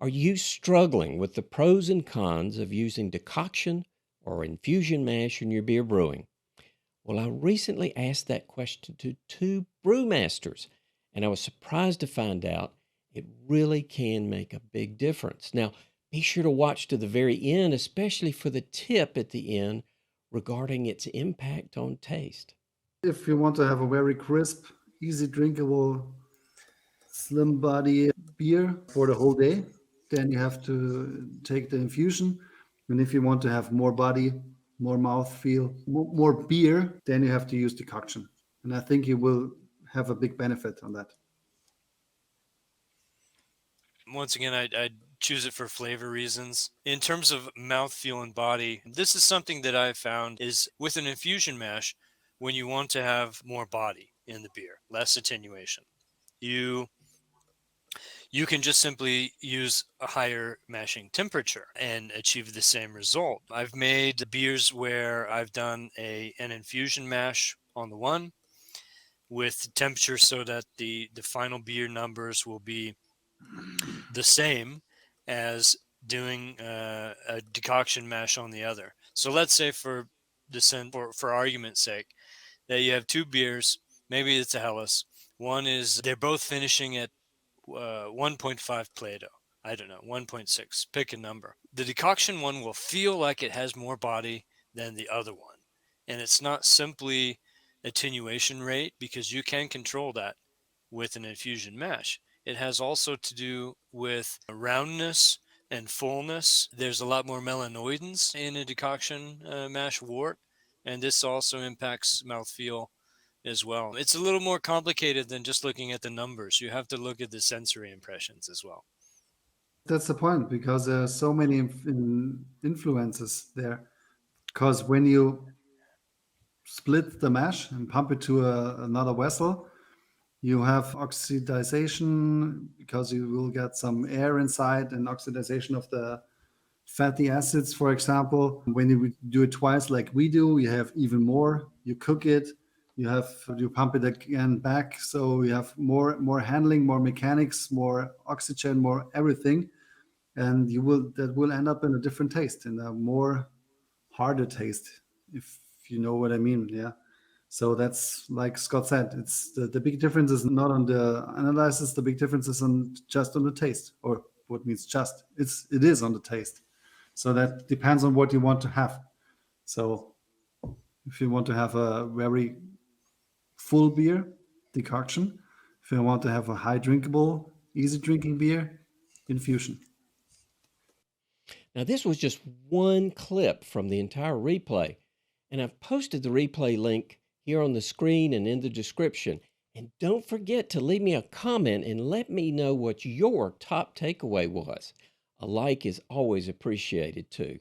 Are you struggling with the pros and cons of using decoction or infusion mash in your beer brewing? Well, I recently asked that question to two brewmasters, and I was surprised to find out it really can make a big difference. Now, be sure to watch to the very end, especially for the tip at the end regarding its impact on taste. If you want to have a very crisp, easy drinkable, slim body beer for the whole day, then you have to take the infusion. And if you want to have more body, more mouth feel, more beer, then you have to use decoction. And I think you will have a big benefit on that. Once again, I'd choose it for flavor reasons. In terms of mouthfeel and body, this is something that I've found is with an infusion mash, when you want to have more body in the beer, less attenuation, you you can just simply use a higher mashing temperature and achieve the same result. I've made beers where I've done an infusion mash on the one with temperature so that the final beer numbers will be the same as doing a decoction mash on the other. So let's say for argument's sake that you have two beers, maybe it's a Helles. One is they're both finishing at 1.5 Plato. I don't know, 1.6. Pick a number. The decoction one will feel like it has more body than the other one. And it's not simply attenuation rate because you can control that with an infusion mash. It has also to do with roundness and fullness. There's a lot more melanoidins in a decoction mash wort, and this also impacts mouthfeel as well. It's a little more complicated than just looking at the numbers. You have to look at the sensory impressions as well. That's the point because there are so many influences there. Because when you split the mash and pump it to another vessel, you have oxidization because you will get some air inside and oxidization of the fatty acids, for example. When you do it twice, like we do, you have even more. You cook it, you pump it again back, so you have more handling, more mechanics, more oxygen, more everything, and that will end up in a different taste, in a more harder taste, if you know what I mean. Yeah. So that's like Scott said, it's the big difference is not on the analysis, the big difference is on just on the taste, or what means just. It is on the taste. So that depends on what you want to have. So if you want to have a very full beer, decoction. If you want to have a high drinkable, easy drinking beer, infusion. Now, this was just one clip from the entire replay, and I've posted the replay link here on the screen and in the description. And don't forget to leave me a comment and let me know what your top takeaway was. A like is always appreciated too.